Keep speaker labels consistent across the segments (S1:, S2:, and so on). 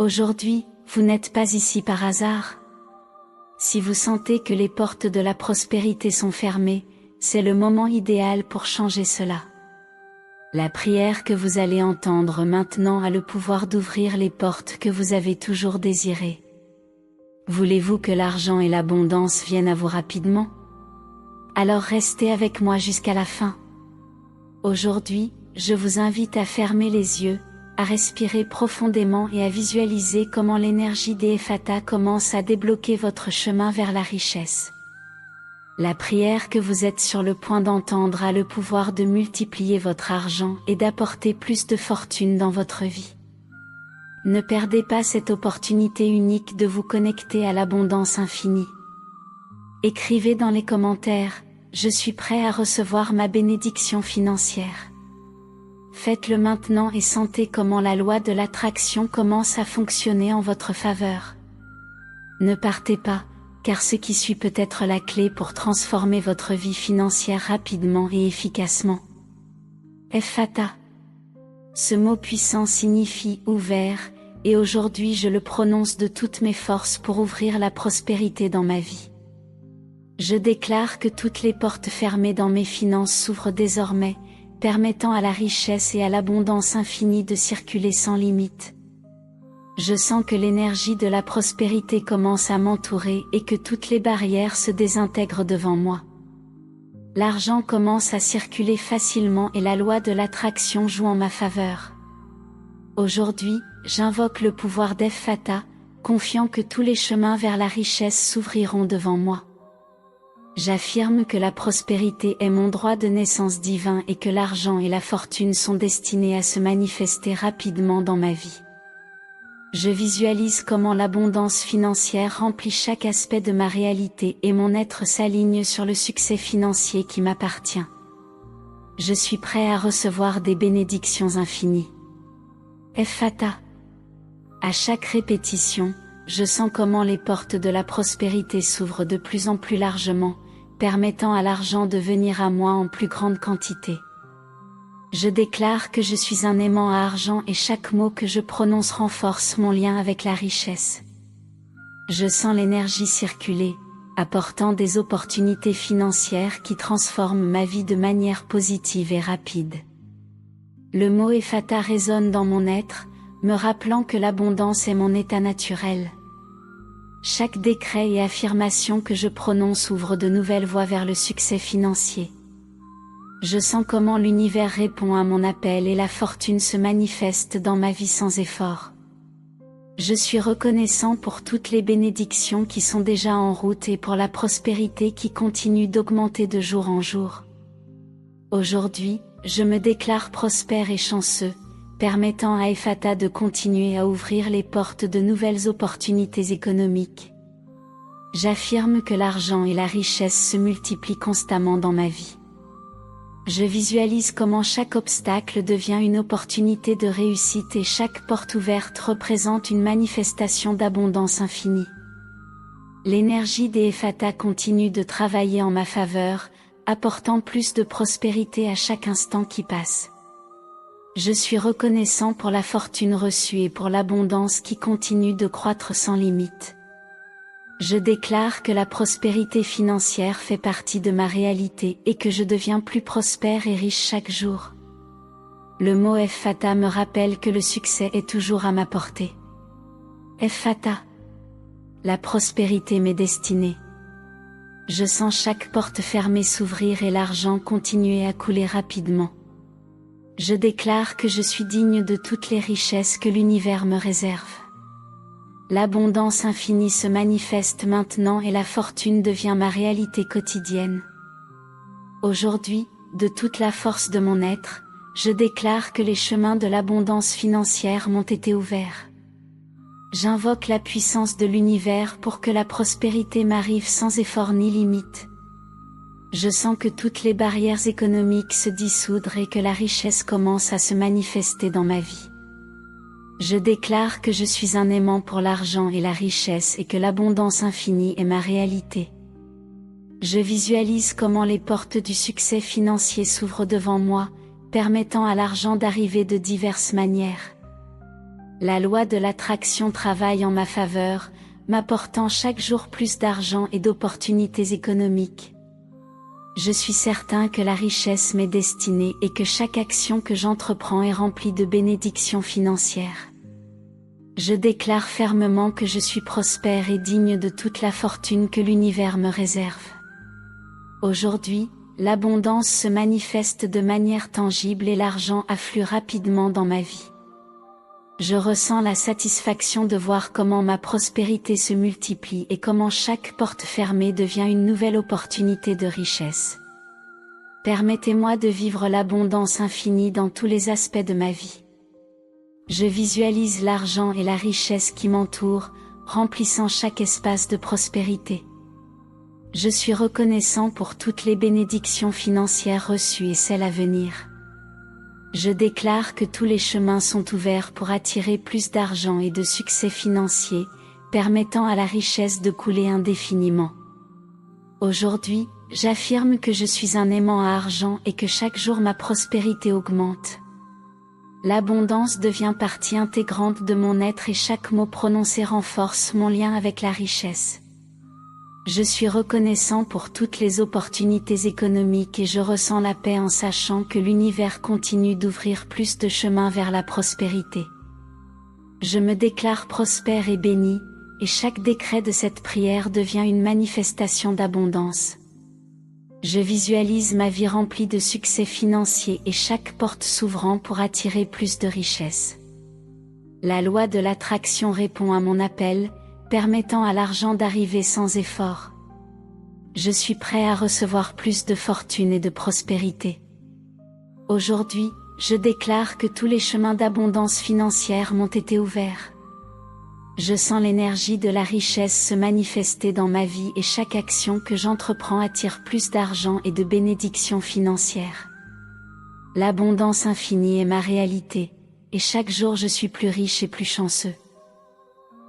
S1: Aujourd'hui, vous n'êtes pas ici par hasard. Si vous sentez que les portes de la prospérité sont fermées, c'est le moment idéal pour changer cela. La prière que vous allez entendre maintenant a le pouvoir d'ouvrir les portes que vous avez toujours désirées. Voulez-vous que l'argent et l'abondance viennent à vous rapidement? Alors restez avec moi jusqu'à la fin. Aujourd'hui, je vous invite à fermer les yeux, à respirer profondément et à visualiser comment l'énergie des Ephata commence à débloquer votre chemin vers la richesse. La prière que vous êtes sur le point d'entendre a le pouvoir de multiplier votre argent et d'apporter plus de fortune dans votre vie. Ne perdez pas cette opportunité unique de vous connecter à l'abondance infinie. Écrivez dans les commentaires, je suis prêt à recevoir ma bénédiction financière. Faites-le maintenant et sentez comment la loi de l'attraction commence à fonctionner en votre faveur. Ne partez pas, car ce qui suit peut être la clé pour transformer votre vie financière rapidement et efficacement. Ephata. Ce mot puissant signifie « ouvert », et aujourd'hui je le prononce de toutes mes forces pour ouvrir la prospérité dans ma vie. Je déclare que toutes les portes fermées dans mes finances s'ouvrent désormais, permettant à la richesse et à l'abondance infinie de circuler sans limite. Je sens que l'énergie de la prospérité commence à m'entourer et que toutes les barrières se désintègrent devant moi. L'argent commence à circuler facilement et la loi de l'attraction joue en ma faveur. Aujourd'hui, j'invoque le pouvoir d'Ephata, confiant que tous les chemins vers la richesse s'ouvriront devant moi. J'affirme que la prospérité est mon droit de naissance divin et que l'argent et la fortune sont destinés à se manifester rapidement dans ma vie. Je visualise comment l'abondance financière remplit chaque aspect de ma réalité et mon être s'aligne sur le succès financier qui m'appartient. Je suis prêt à recevoir des bénédictions infinies. Ephata. À chaque répétition, je sens comment les portes de la prospérité s'ouvrent de plus en plus largement, permettant à l'argent de venir à moi en plus grande quantité. Je déclare que je suis un aimant à argent et chaque mot que je prononce renforce mon lien avec la richesse. Je sens l'énergie circuler, apportant des opportunités financières qui transforment ma vie de manière positive et rapide. Le mot Ephata résonne dans mon être, me rappelant que l'abondance est mon état naturel. Chaque décret et affirmation que je prononce ouvre de nouvelles voies vers le succès financier. Je sens comment l'univers répond à mon appel et la fortune se manifeste dans ma vie sans effort. Je suis reconnaissant pour toutes les bénédictions qui sont déjà en route et pour la prospérité qui continue d'augmenter de jour en jour. Aujourd'hui, je me déclare prospère et chanceux, permettant à Ephata de continuer à ouvrir les portes de nouvelles opportunités économiques. J'affirme que l'argent et la richesse se multiplient constamment dans ma vie. Je visualise comment chaque obstacle devient une opportunité de réussite et chaque porte ouverte représente une manifestation d'abondance infinie. L'énergie des Ephata continue de travailler en ma faveur, apportant plus de prospérité à chaque instant qui passe. Je suis reconnaissant pour la fortune reçue et pour l'abondance qui continue de croître sans limite. Je déclare que la prospérité financière fait partie de ma réalité et que je deviens plus prospère et riche chaque jour. Le mot Ephata me rappelle que le succès est toujours à ma portée. Ephata. La prospérité m'est destinée. Je sens chaque porte fermée s'ouvrir et l'argent continuer à couler rapidement. Je déclare que je suis digne de toutes les richesses que l'univers me réserve. L'abondance infinie se manifeste maintenant et la fortune devient ma réalité quotidienne. Aujourd'hui, de toute la force de mon être, je déclare que les chemins de l'abondance financière m'ont été ouverts. J'invoque la puissance de l'univers pour que la prospérité m'arrive sans effort ni limite. Je sens que toutes les barrières économiques se dissoudre et que la richesse commence à se manifester dans ma vie. Je déclare que je suis un aimant pour l'argent et la richesse et que l'abondance infinie est ma réalité. Je visualise comment les portes du succès financier s'ouvrent devant moi, permettant à l'argent d'arriver de diverses manières. La loi de l'attraction travaille en ma faveur, m'apportant chaque jour plus d'argent et d'opportunités économiques. Je suis certain que la richesse m'est destinée et que chaque action que j'entreprends est remplie de bénédictions financières. Je déclare fermement que je suis prospère et digne de toute la fortune que l'univers me réserve. Aujourd'hui, l'abondance se manifeste de manière tangible et l'argent afflue rapidement dans ma vie. Je ressens la satisfaction de voir comment ma prospérité se multiplie et comment chaque porte fermée devient une nouvelle opportunité de richesse. Permettez-moi de vivre l'abondance infinie dans tous les aspects de ma vie. Je visualise l'argent et la richesse qui m'entourent, remplissant chaque espace de prospérité. Je suis reconnaissant pour toutes les bénédictions financières reçues et celles à venir. Je déclare que tous les chemins sont ouverts pour attirer plus d'argent et de succès financiers, permettant à la richesse de couler indéfiniment. Aujourd'hui, j'affirme que je suis un aimant à argent et que chaque jour ma prospérité augmente. L'abondance devient partie intégrante de mon être et chaque mot prononcé renforce mon lien avec la richesse. Je suis reconnaissant pour toutes les opportunités économiques et je ressens la paix en sachant que l'univers continue d'ouvrir plus de chemins vers la prospérité. Je me déclare prospère et béni, et chaque décret de cette prière devient une manifestation d'abondance. Je visualise ma vie remplie de succès financiers et chaque porte s'ouvrant pour attirer plus de richesse. La loi de l'attraction répond à mon appel, permettant à l'argent d'arriver sans effort. Je suis prêt à recevoir plus de fortune et de prospérité. Aujourd'hui, je déclare que tous les chemins d'abondance financière m'ont été ouverts. Je sens l'énergie de la richesse se manifester dans ma vie et chaque action que j'entreprends attire plus d'argent et de bénédictions financières. L'abondance infinie est ma réalité, et chaque jour je suis plus riche et plus chanceux.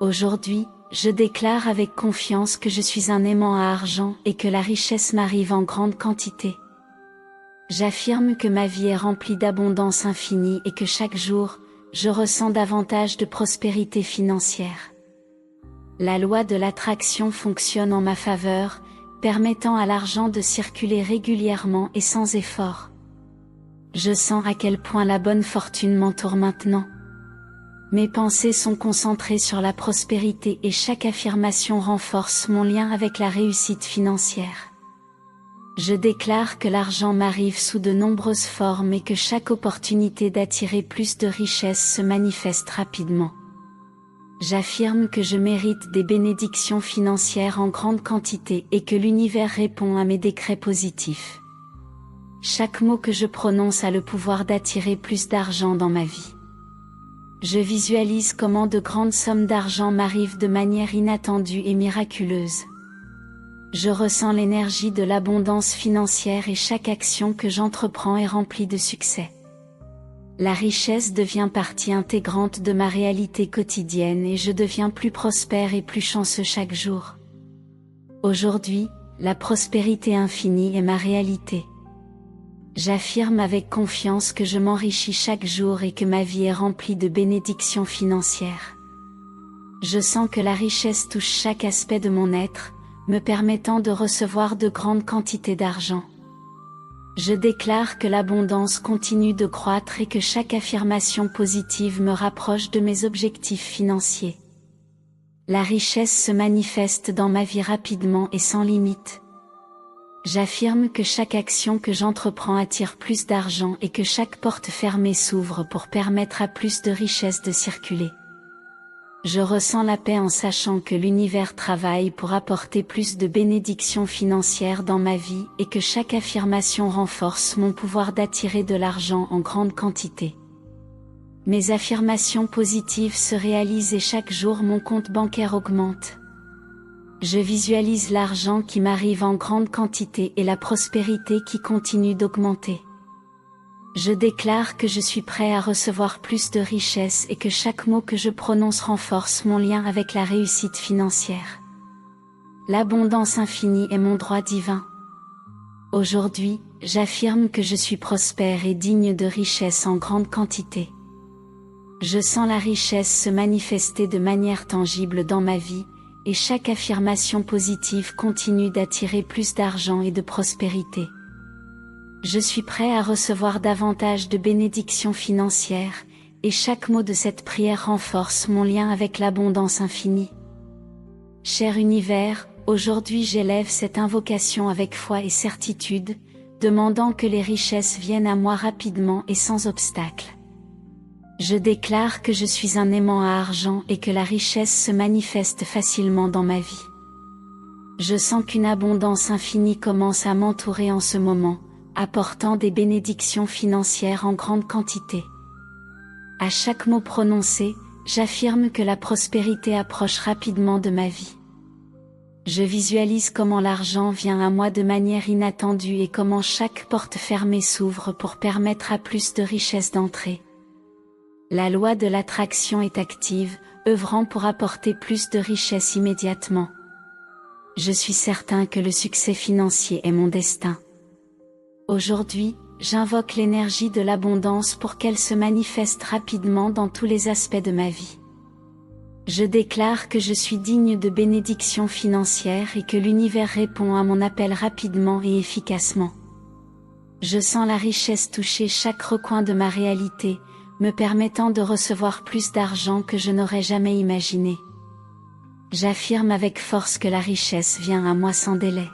S1: Aujourd'hui, je déclare avec confiance que je suis un aimant à argent et que la richesse m'arrive en grande quantité. J'affirme que ma vie est remplie d'abondance infinie et que chaque jour, je ressens davantage de prospérité financière. La loi de l'attraction fonctionne en ma faveur, permettant à l'argent de circuler régulièrement et sans effort. Je sens à quel point la bonne fortune m'entoure maintenant. Mes pensées sont concentrées sur la prospérité et chaque affirmation renforce mon lien avec la réussite financière. Je déclare que l'argent m'arrive sous de nombreuses formes et que chaque opportunité d'attirer plus de richesse se manifeste rapidement. J'affirme que je mérite des bénédictions financières en grande quantité et que l'univers répond à mes décrets positifs. Chaque mot que je prononce a le pouvoir d'attirer plus d'argent dans ma vie. Je visualise comment de grandes sommes d'argent m'arrivent de manière inattendue et miraculeuse. Je ressens l'énergie de l'abondance financière et chaque action que j'entreprends est remplie de succès. La richesse devient partie intégrante de ma réalité quotidienne et je deviens plus prospère et plus chanceux chaque jour. Aujourd'hui, la prospérité infinie est ma réalité. J'affirme avec confiance que je m'enrichis chaque jour et que ma vie est remplie de bénédictions financières. Je sens que la richesse touche chaque aspect de mon être, me permettant de recevoir de grandes quantités d'argent. Je déclare que l'abondance continue de croître et que chaque affirmation positive me rapproche de mes objectifs financiers. La richesse se manifeste dans ma vie rapidement et sans limite. J'affirme que chaque action que j'entreprends attire plus d'argent et que chaque porte fermée s'ouvre pour permettre à plus de richesses de circuler. Je ressens la paix en sachant que l'univers travaille pour apporter plus de bénédictions financières dans ma vie et que chaque affirmation renforce mon pouvoir d'attirer de l'argent en grande quantité. Mes affirmations positives se réalisent et chaque jour mon compte bancaire augmente. Je visualise l'argent qui m'arrive en grande quantité et la prospérité qui continue d'augmenter. Je déclare que je suis prêt à recevoir plus de richesses et que chaque mot que je prononce renforce mon lien avec la réussite financière. L'abondance infinie est mon droit divin. Aujourd'hui, j'affirme que je suis prospère et digne de richesses en grande quantité. Je sens la richesse se manifester de manière tangible dans ma vie, et chaque affirmation positive continue d'attirer plus d'argent et de prospérité. Je suis prêt à recevoir davantage de bénédictions financières, et chaque mot de cette prière renforce mon lien avec l'abondance infinie. Cher univers, aujourd'hui j'élève cette invocation avec foi et certitude, demandant que les richesses viennent à moi rapidement et sans obstacle. Je déclare que je suis un aimant à argent et que la richesse se manifeste facilement dans ma vie. Je sens qu'une abondance infinie commence à m'entourer en ce moment, apportant des bénédictions financières en grande quantité. À chaque mot prononcé, j'affirme que la prospérité approche rapidement de ma vie. Je visualise comment l'argent vient à moi de manière inattendue et comment chaque porte fermée s'ouvre pour permettre à plus de richesses d'entrer. La loi de l'attraction est active, œuvrant pour apporter plus de richesses immédiatement. Je suis certain que le succès financier est mon destin. Aujourd'hui, j'invoque l'énergie de l'abondance pour qu'elle se manifeste rapidement dans tous les aspects de ma vie. Je déclare que je suis digne de bénédictions financières et que l'univers répond à mon appel rapidement et efficacement. Je sens la richesse toucher chaque recoin de ma réalité, me permettant de recevoir plus d'argent que je n'aurais jamais imaginé. J'affirme avec force que la richesse vient à moi sans délai.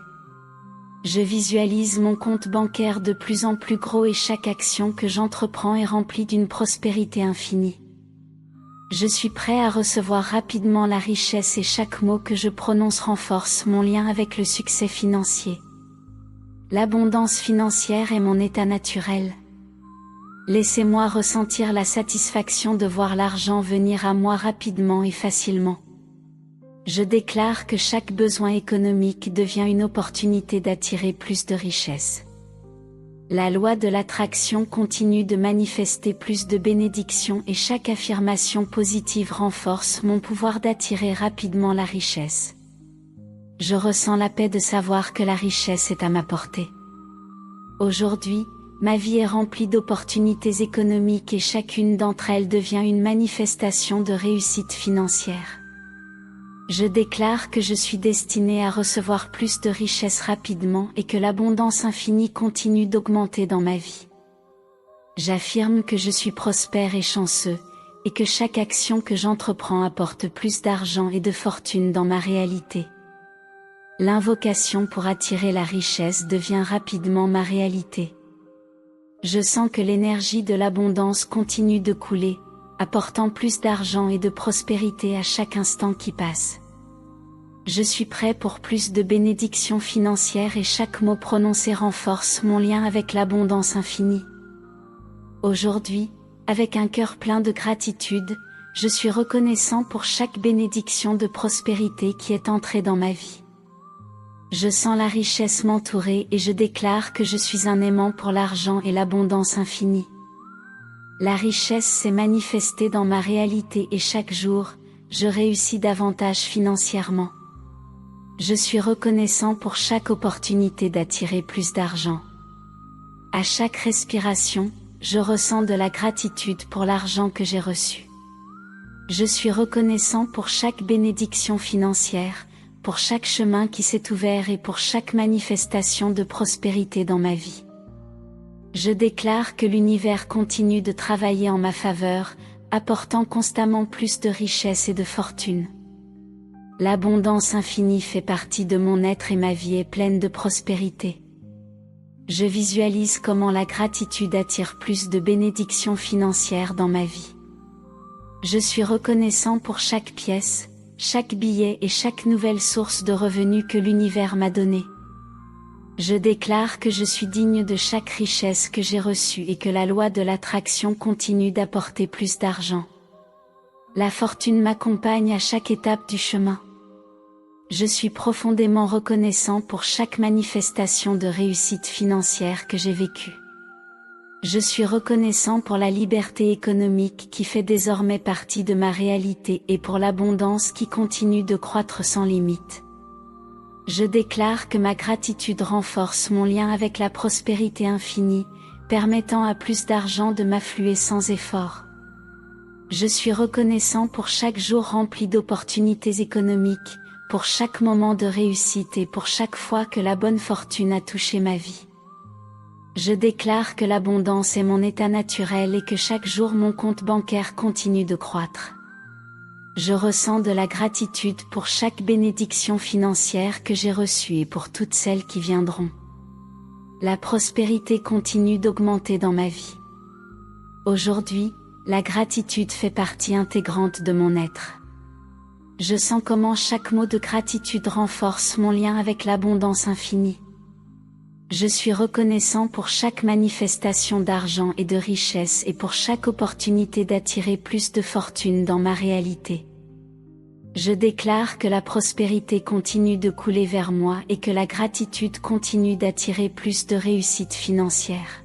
S1: Je visualise mon compte bancaire de plus en plus gros et chaque action que j'entreprends est remplie d'une prospérité infinie. Je suis prêt à recevoir rapidement la richesse et chaque mot que je prononce renforce mon lien avec le succès financier. L'abondance financière est mon état naturel. Laissez-moi ressentir la satisfaction de voir l'argent venir à moi rapidement et facilement. Je déclare que chaque besoin économique devient une opportunité d'attirer plus de richesses. La loi de l'attraction continue de manifester plus de bénédictions et chaque affirmation positive renforce mon pouvoir d'attirer rapidement la richesse. Je ressens la paix de savoir que la richesse est à ma portée. Aujourd'hui, ma vie est remplie d'opportunités économiques et chacune d'entre elles devient une manifestation de réussite financière. Je déclare que je suis destiné à recevoir plus de richesses rapidement et que l'abondance infinie continue d'augmenter dans ma vie. J'affirme que je suis prospère et chanceux, et que chaque action que j'entreprends apporte plus d'argent et de fortune dans ma réalité. L'invocation pour attirer la richesse devient rapidement ma réalité. Je sens que l'énergie de l'abondance continue de couler, apportant plus d'argent et de prospérité à chaque instant qui passe. Je suis prêt pour plus de bénédictions financières et chaque mot prononcé renforce mon lien avec l'abondance infinie. Aujourd'hui, avec un cœur plein de gratitude, je suis reconnaissant pour chaque bénédiction de prospérité qui est entrée dans ma vie. Je sens la richesse m'entourer et je déclare que je suis un aimant pour l'argent et l'abondance infinie. La richesse s'est manifestée dans ma réalité et chaque jour, je réussis davantage financièrement. Je suis reconnaissant pour chaque opportunité d'attirer plus d'argent. À chaque respiration, je ressens de la gratitude pour l'argent que j'ai reçu. Je suis reconnaissant pour chaque bénédiction financière, pour chaque chemin qui s'est ouvert et pour chaque manifestation de prospérité dans ma vie. Je déclare que l'univers continue de travailler en ma faveur, apportant constamment plus de richesse et de fortune. L'abondance infinie fait partie de mon être et ma vie est pleine de prospérité. Je visualise comment la gratitude attire plus de bénédictions financières dans ma vie. Je suis reconnaissant pour chaque pièce, chaque billet et chaque nouvelle source de revenus que l'univers m'a donnée. Je déclare que je suis digne de chaque richesse que j'ai reçue et que la loi de l'attraction continue d'apporter plus d'argent. La fortune m'accompagne à chaque étape du chemin. Je suis profondément reconnaissant pour chaque manifestation de réussite financière que j'ai vécue. Je suis reconnaissant pour la liberté économique qui fait désormais partie de ma réalité et pour l'abondance qui continue de croître sans limite. Je déclare que ma gratitude renforce mon lien avec la prospérité infinie, permettant à plus d'argent de m'affluer sans effort. Je suis reconnaissant pour chaque jour rempli d'opportunités économiques, pour chaque moment de réussite et pour chaque fois que la bonne fortune a touché ma vie. Je déclare que l'abondance est mon état naturel et que chaque jour mon compte bancaire continue de croître. Je ressens de la gratitude pour chaque bénédiction financière que j'ai reçue et pour toutes celles qui viendront. La prospérité continue d'augmenter dans ma vie. Aujourd'hui, la gratitude fait partie intégrante de mon être. Je sens comment chaque mot de gratitude renforce mon lien avec l'abondance infinie. Je suis reconnaissant pour chaque manifestation d'argent et de richesse et pour chaque opportunité d'attirer plus de fortune dans ma réalité. Je déclare que la prospérité continue de couler vers moi et que la gratitude continue d'attirer plus de réussite financière.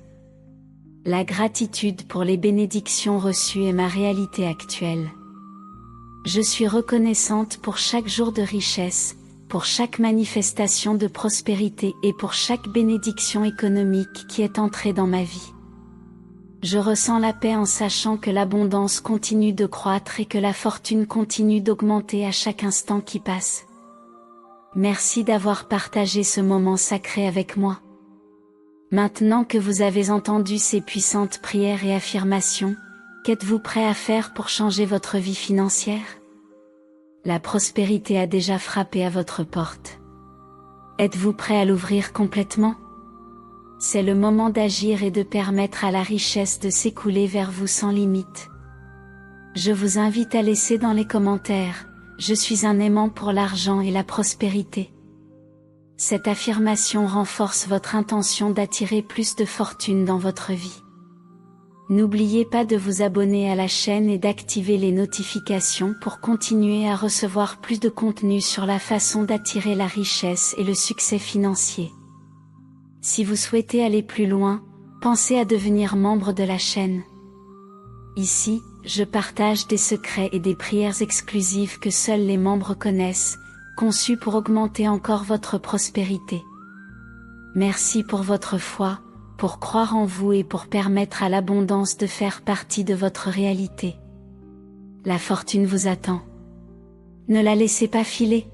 S1: La gratitude pour les bénédictions reçues est ma réalité actuelle. Je suis reconnaissante pour chaque jour de richesse, pour chaque manifestation de prospérité et pour chaque bénédiction économique qui est entrée dans ma vie. Je ressens la paix en sachant que l'abondance continue de croître et que la fortune continue d'augmenter à chaque instant qui passe. Merci d'avoir partagé ce moment sacré avec moi. Maintenant que vous avez entendu ces puissantes prières et affirmations, qu'êtes-vous prêt à faire pour changer votre vie financière? La prospérité a déjà frappé à votre porte. Êtes-vous prêt à l'ouvrir complètement? C'est le moment d'agir et de permettre à la richesse de s'écouler vers vous sans limite. Je vous invite à laisser dans les commentaires « Je suis un aimant pour l'argent et la prospérité ». Cette affirmation renforce votre intention d'attirer plus de fortune dans votre vie. N'oubliez pas de vous abonner à la chaîne et d'activer les notifications pour continuer à recevoir plus de contenu sur la façon d'attirer la richesse et le succès financier. Si vous souhaitez aller plus loin, pensez à devenir membre de la chaîne. Ici, je partage des secrets et des prières exclusives que seuls les membres connaissent, conçues pour augmenter encore votre prospérité. Merci pour votre foi, pour croire en vous et pour permettre à l'abondance de faire partie de votre réalité. La fortune vous attend. Ne la laissez pas filer.